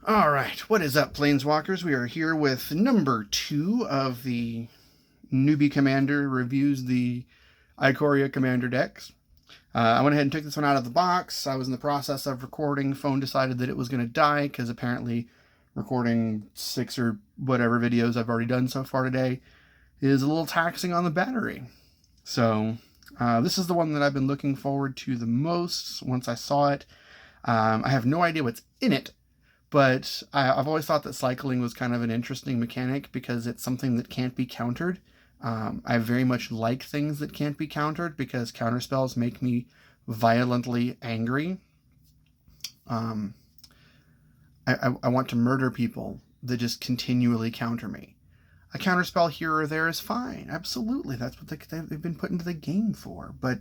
All right, what is up, Planeswalkers? We are here with number 2 of the Newbie Commander reviews the Ikoria Commander decks. I went ahead and took this one out of the box. I was in the process of recording. Phone decided that it was going to die because apparently recording 6 or whatever videos I've already done so far today is a little taxing on the battery. So this is the one that I've been looking forward to the most once I saw it. I have no idea what's in it, but I've always thought that cycling was kind of an interesting mechanic because it's something that can't be countered. I very much like things that can't be countered because counterspells make me violently angry. I want to murder people that just continually counter me. A counterspell here or there is fine. Absolutely. That's what they've been put into the game for. But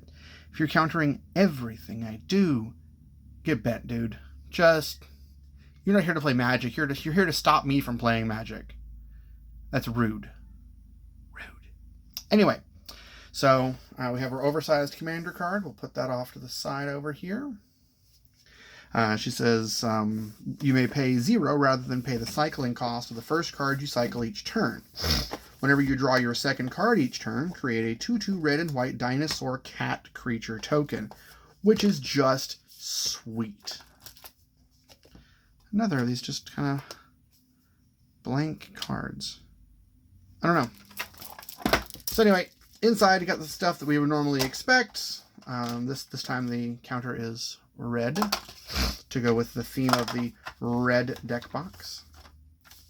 if you're countering everything I do, get bent, dude. You're not here to play Magic. You're here to stop me from playing Magic. That's rude. Rude. Anyway, so we have our oversized commander card. We'll put that off to the side over here. She says, you may pay 0 rather than pay the cycling cost of the first card you cycle each turn. Whenever you draw your second card each turn, create a 2/2 red and white dinosaur cat creature token, which is just sweet. Another of these just kind of blank cards. I don't know. So anyway, inside you got the stuff that we would normally expect. This time the counter is red to go with the theme of the red deck box.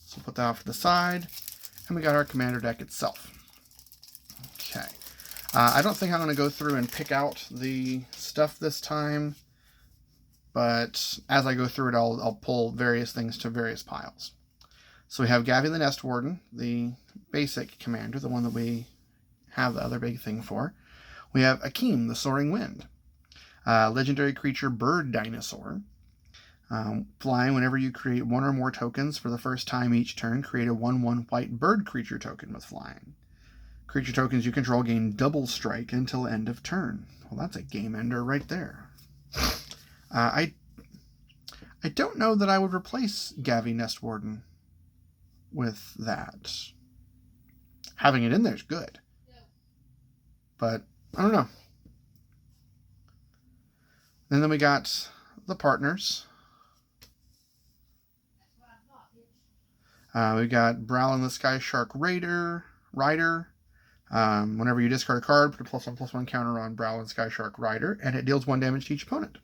So we'll put that off to the side. And we got our commander deck itself. Okay. I don't think I'm going to go through and pick out the stuff this time. But as I go through it, I'll pull various things to various piles. So we have Gavi the Nest Warden, the basic commander, the one that we have the other big thing for. We have Akeem, the Soaring Wind, legendary creature bird dinosaur. Flying, whenever you create 1 or more tokens for the first time each turn, create a 1/1 white bird creature token with flying. Creature tokens you control gain double strike until end of turn. Well, that's a game ender right there. I don't know that I would replace Gavi Nest Warden with that. Having it in there is good. But I don't know. And then we got the partners. We got Browlin the Sky Shark Rider. Whenever you discard a card, put a +1/+1 counter on Browlin Sky Shark Rider, and it deals 1 damage to each opponent.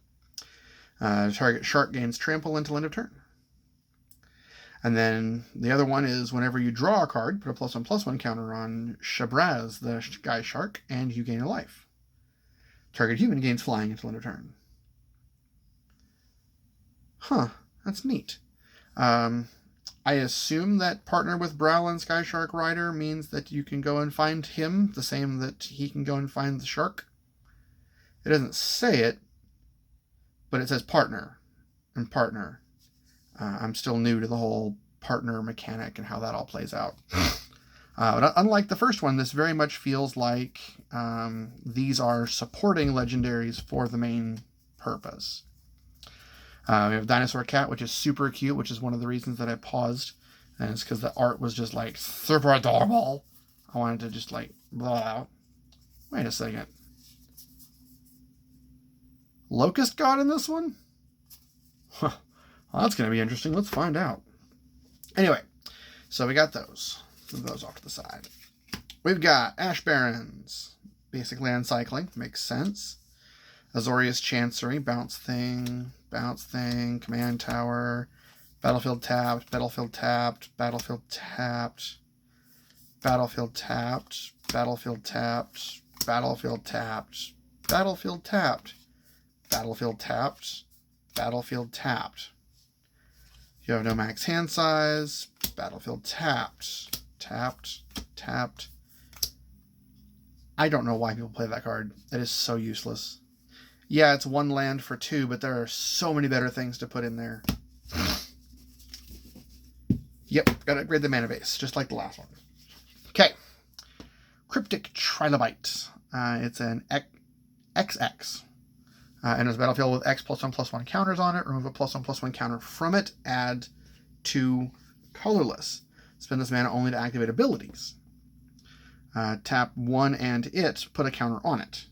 Target shark gains trample until end of turn. And then the other one is whenever you draw a card, put a +1/+1 counter on Shabraz, the Sky Shark, and you gain a life. Target human gains flying until end of turn. Huh, that's neat. I assume that partner with Browlin Sky Shark Rider means that you can go and find him, the same that he can go and find the shark. It doesn't say it, but it says partner and partner. I'm still new to the whole partner mechanic and how that all plays out. But unlike the first one, this very much feels like these are supporting legendaries for the main purpose. We have Dinosaur Cat, which is super cute, which is one of the reasons that I paused. And it's because the art was just like super adorable. I wanted to just like blah out. Wait a second. Locust God in this one? Huh. Well, that's going to be interesting. Let's find out. Anyway, so we got those. Move those off to the side. We've got Ash Barrens. Basic land cycling. Makes sense. Azorius Chancery. Bounce thing. Command tower. Battlefield tapped. Battlefield tapped. Battlefield tapped. Battlefield tapped. Battlefield tapped. Battlefield tapped. Battlefield tapped. Battlefield tapped. Battlefield tapped. You have no max hand size. Battlefield tapped. Tapped. I don't know why people play that card. That is so useless. Yeah, it's 1 land for 2, but there are so many better things to put in there. Yep, gotta upgrade the mana base, just like the last one. Okay. Cryptic Trilobite. It's an XX. Enters the battlefield with X +1/+1 counters on it. Remove a +1/+1 counter from it. Add 2 colorless. Spend this mana only to activate abilities. Tap 1 and it, put a counter on it.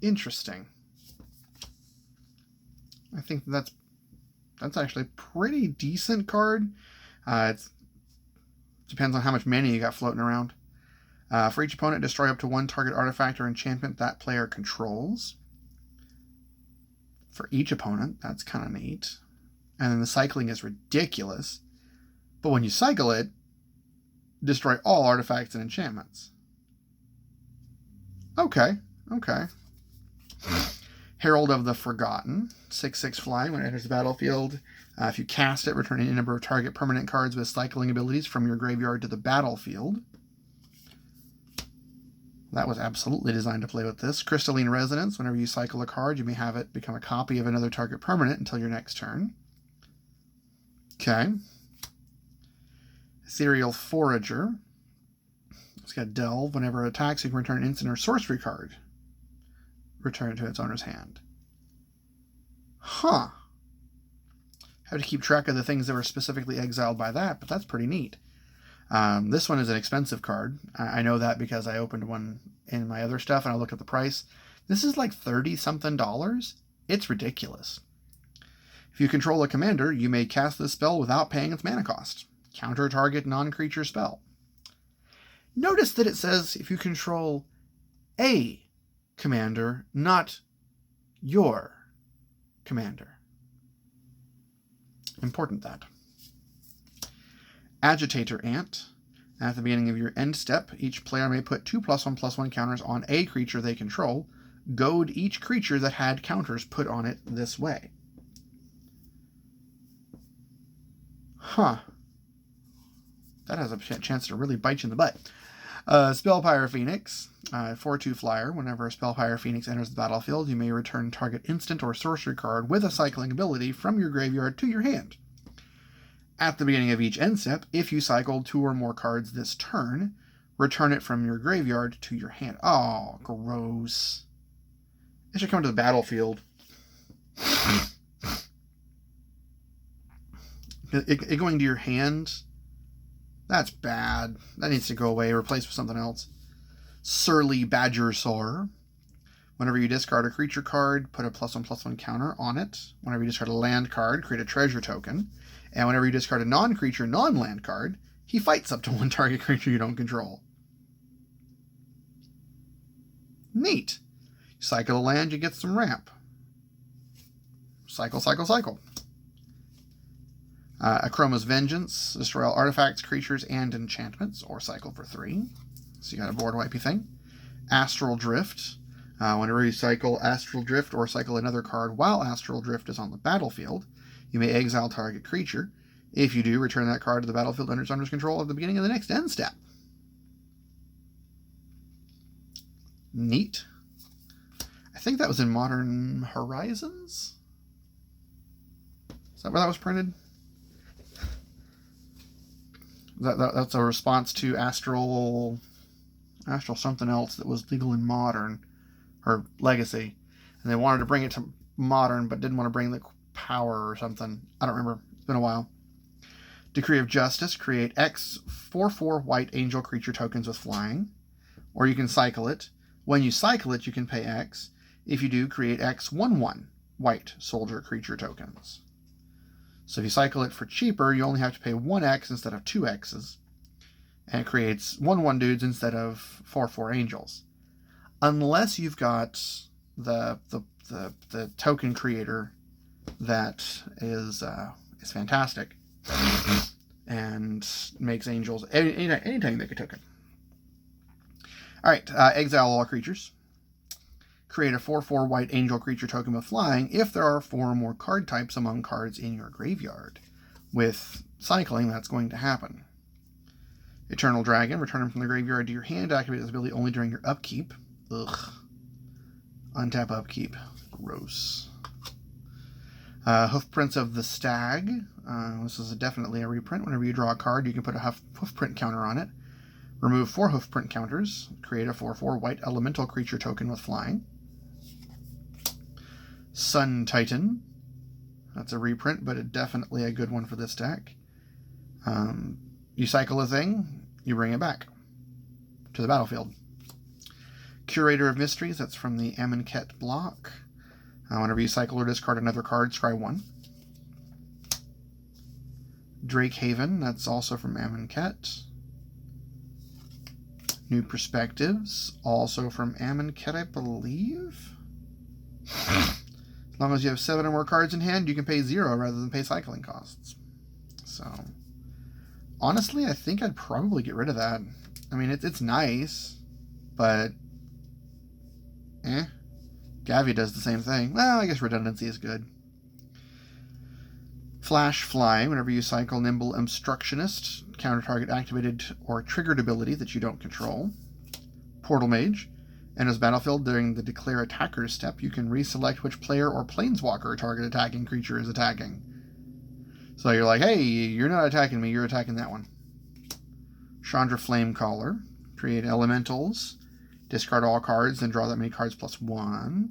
Interesting. I think that's actually a pretty decent card. It depends on how much mana you got floating around. For each opponent, destroy up to 1 target artifact or enchantment that player controls. For each opponent, that's kind of neat. And then the cycling is ridiculous. But when you cycle it, destroy all artifacts and enchantments. Okay. Herald of the Forgotten. 6/6 flying. When it enters the battlefield, if you cast it, return any number of target permanent cards with cycling abilities from your graveyard to the battlefield. That was absolutely designed to play with this. Crystalline Resonance. Whenever you cycle a card, you may have it become a copy of another target permanent until your next turn. Okay. Ethereal Forager. It's got Delve. Whenever it attacks, you can return an instant or sorcery card. Return it to its owner's hand. Have to keep track of the things that were specifically exiled by that, but that's pretty neat. This one is an expensive card. I know that because I opened one in my other stuff and I looked at the price. This is like $30-something. It's ridiculous. If you control a commander, you may cast this spell without paying its mana cost. Counter target non-creature spell. Notice that it says if you control a commander, not your commander. Important that. Agitator Ant. At the beginning of your end step, each player may put 2/1/1 counters on a creature they control. Goad each creature that had counters put on it this way. That has a chance to really bite you in the butt. Spellpire Phoenix. 4/2 flyer. Whenever a Spellpire Phoenix enters the battlefield, you may return target instant or sorcery card with a cycling ability from your graveyard to your hand. At the beginning of each end step, if you cycled 2 or more cards this turn, return it from your graveyard to your hand. Oh, gross. It should come to the battlefield. It going to your hand? That's bad. That needs to go away, replaced with something else. Surly Badgersaur. Whenever you discard a creature card, put a +1/+1 counter on it. Whenever you discard a land card, create a treasure token. And whenever you discard a non-creature, non-land card, he fights up to 1 target creature you don't control. Neat. You cycle a land, you get some ramp. Cycle. Akroma's Vengeance. Destroy all artifacts, creatures, and enchantments, or cycle for 3. So you got a board wipey thing. Astral Drift. Whenever you cycle Astral Drift or cycle another card while Astral Drift is on the battlefield, you may exile target creature. If you do, return that card to the battlefield under its owner's control at the beginning of the next end step. Neat. I think that was in Modern Horizons? Is that where that was printed? That's a response to Astral something else that was legal in Modern, or Legacy. And they wanted to bring it to Modern, but didn't want to bring the power or something. I don't remember. It's been a while. Decree of Justice. Create X 4/4 white angel creature tokens with flying. Or you can cycle it. When you cycle it, you can pay X. If you do, create X 1/1 white soldier creature tokens. So if you cycle it for cheaper, you only have to pay 1X instead of 2Xs. And it creates 1/1 dudes instead of 4/4 angels. Unless you've got the token creator that is fantastic and makes angels anytime you make a token. All right, exile all creatures. Create a 4/4 white angel creature token with flying if there are 4 or more card types among cards in your graveyard. With cycling, that's going to happen. Eternal Dragon. Return them from the graveyard to your hand. Activate this ability only during your upkeep. Ugh. Untap upkeep. Gross. Hoofprints of the Stag. This is definitely a reprint. Whenever you draw a card, you can put a hoofprint counter on it. Remove 4 hoofprint counters. Create a 4/4 white elemental creature token with flying. Sun Titan. That's a reprint, but definitely a good one for this deck. You cycle a thing, you bring it back to the battlefield. Curator of Mysteries, that's from the Amonkhet block. Whenever you cycle or discard another card, scry 1. Drake Haven, that's also from Amonkhet. New Perspectives, also from Amonkhet, I believe. As long as you have 7 or more cards in hand, you can pay 0 rather than pay cycling costs. So, honestly, I think I'd probably get rid of that. I mean, it's nice, but Gavi does the same thing. Well, I guess redundancy is good. Flash Fly, whenever you cycle Nimble Obstructionist, counter target activated or triggered ability that you don't control. Portal Mage, enters battlefield during the Declare Attackers step. You can reselect which player or planeswalker a target attacking creature is attacking. So you're like, hey, you're not attacking me, you're attacking that one. Chandra Flamecaller, create elementals, discard all cards, then draw that many cards +1,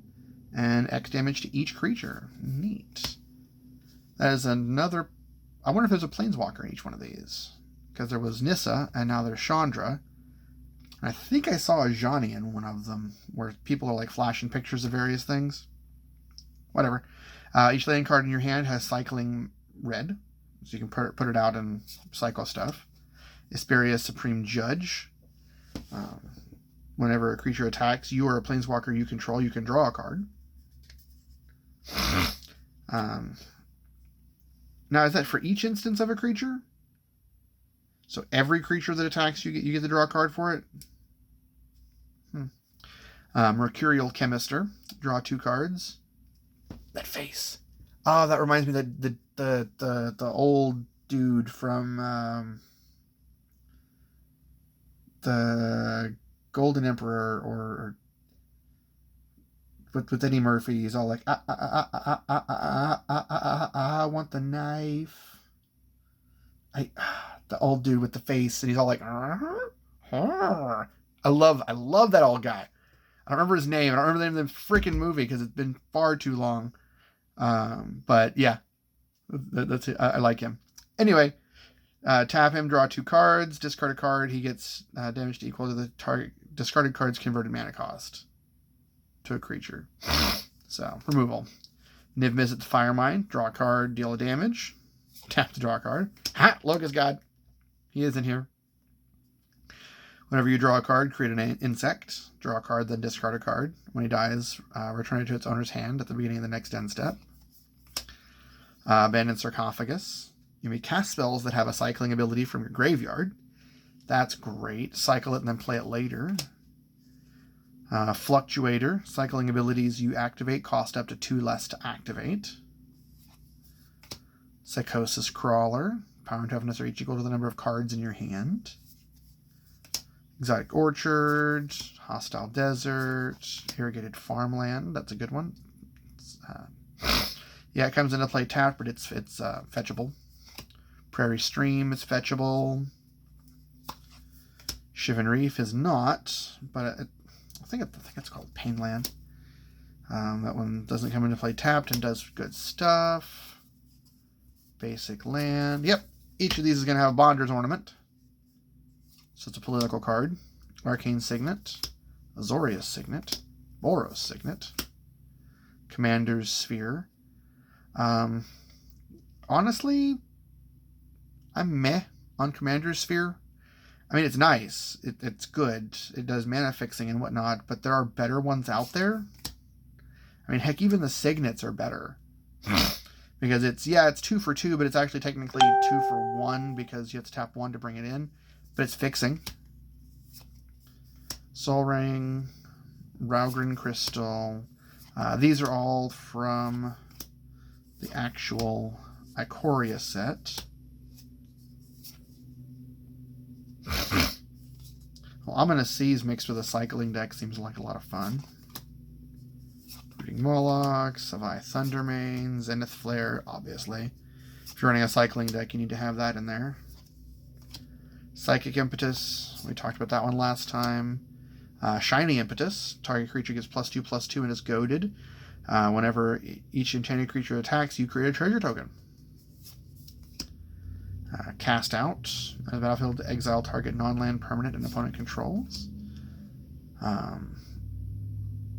and X damage to each creature. Neat. That is another... I wonder if there's a planeswalker in each one of these. Because there was Nissa, and now there's Chandra. And I think I saw a Johnny in one of them, where people are like flashing pictures of various things. Whatever. Each land card in your hand has cycling red, so you can put it out and cycle stuff. Isperia Supreme Judge. Whenever a creature attacks, you or a planeswalker you control, you can draw a card. Now, is that for each instance of a creature? So every creature that attacks, you get to draw a card for it? Mercurial Chemister. Draw 2 cards. That face. Oh, that reminds me of the old dude from the Golden Emperor, or with Eddie Murphy. He's all like, I want the knife. The old dude with the face, and he's all like, I love that old guy. I don't remember his name. I don't remember the name of the freaking movie because it's been far too long. But yeah, that's it. I like him. Anyway, tap him, draw 2 cards, discard a card. He gets damage equal to the target discarded card's converted mana cost to a creature. So, removal. Niv Mizzet the Firemind, draw a card, deal a damage. Tap to draw a card. Ha! Locust God. He is in here. Whenever you draw a card, create an insect. Draw a card, then discard a card. When he dies, return it to its owner's hand at the beginning of the next end step. Abandoned Sarcophagus. You may cast spells that have a cycling ability from your graveyard. That's great. Cycle it and then play it later. Fluctuator. Cycling abilities you activate cost up to 2 less to activate. Psychosis Crawler. Power and toughness are each equal to the number of cards in your hand. Exotic Orchard. Hostile Desert. Irrigated Farmland. That's a good one. Yeah, it comes into play tapped, but it's fetchable. Prairie Stream is fetchable. Shivan Reef is not, but I think it's called Painland. That one doesn't come into play tapped and does good stuff. Basic land. Yep, each of these is going to have a Bonder's Ornament. So it's a political card. Arcane Signet. Azorius Signet. Boros Signet. Commander's Sphere. Honestly, I'm meh on Commander's Sphere. I mean, it's nice. It's good. It does mana fixing and whatnot, but there are better ones out there. I mean, heck, even the Signets are better. Because it's 2 for 2, but it's actually technically 2 for 1 because you have to tap 1 to bring it in. But it's fixing. Sol Ring, Raugrin Crystal. These are all from the actual Ikoria set. Well, Ominous Seas mixed with a cycling deck seems like a lot of fun. Brooding Moloch, Savai Thundermane, Zenith Flare, obviously. If you're running a cycling deck, you need to have that in there. Psychic Impetus, we talked about that one last time. Shiny Impetus, target creature gets +2/+2 and is goaded. Whenever each enchanted creature attacks, you create a treasure token. Cast out. On the battlefield, exile target non-land permanent and opponent controls.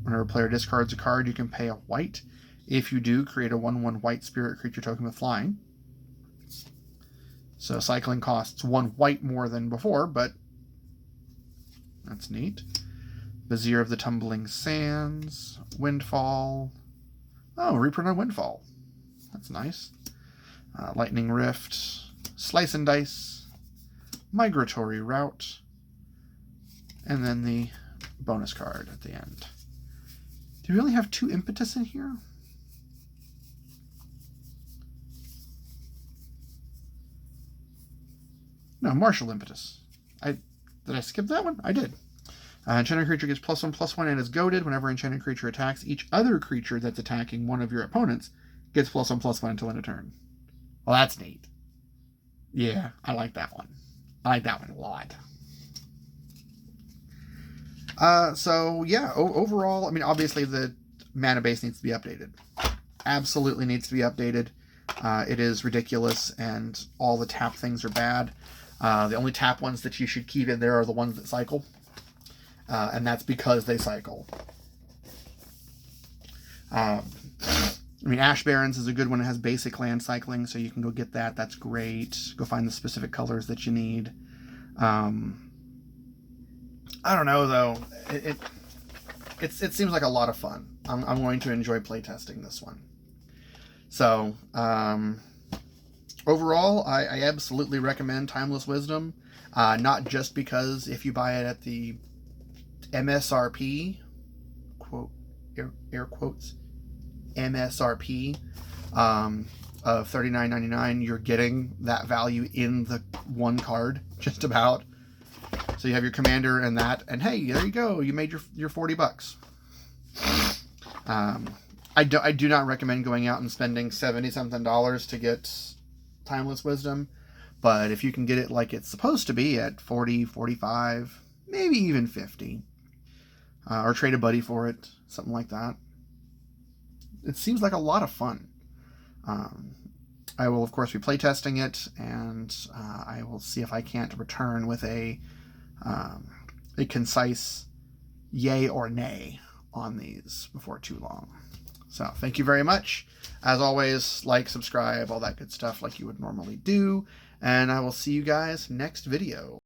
Whenever a player discards a card, you can pay a white. If you do, create a 1/1 white spirit creature token with flying. So cycling costs 1 white more than before, but that's neat. Vizier of the Tumbling Sands. Windfall. Oh, reprint on Windfall. That's nice. Lightning Rift. Slice and Dice. Migratory Route. And then the bonus card at the end. Do we only have 2 impetus in here? No, Martial Impetus. Did I skip that one? I did. Enchanted creature gets +1/+1 and is goaded. Whenever enchanted creature attacks, each other creature that's attacking one of your opponents gets +1/+1 until end of turn. Well, that's neat. Yeah, I like that one. I like that one a lot. So yeah, overall, I mean, obviously the mana base needs to be updated. Absolutely needs to be updated. It is ridiculous, and all the tap things are bad. The only tap ones that you should keep in there are the ones that cycle. And that's because they cycle. I mean, Ash Barrens is a good one. It has basic land cycling, so you can go get that. That's great. Go find the specific colors that you need. I don't know, though. It seems like a lot of fun. I'm going to enjoy playtesting this one. So, overall, I absolutely recommend Timeless Wisdom. Not just because if you buy it at the MSRP, quote, air quotes, MSRP, of $39.99, you're getting that value in the one card, just about. So you have your commander and that, and hey, there you go, you made your $40. I do not recommend going out and spending $70-something to get Timeless Wisdom, but if you can get it like it's supposed to be at 40, 45, maybe even 50, or trade a buddy for it, something like that. It seems like a lot of fun. I will, of course, be playtesting it, and I will see if I can't return with a concise yay or nay on these before too long. So, thank you very much. As always, like, subscribe, all that good stuff like you would normally do, and I will see you guys next video.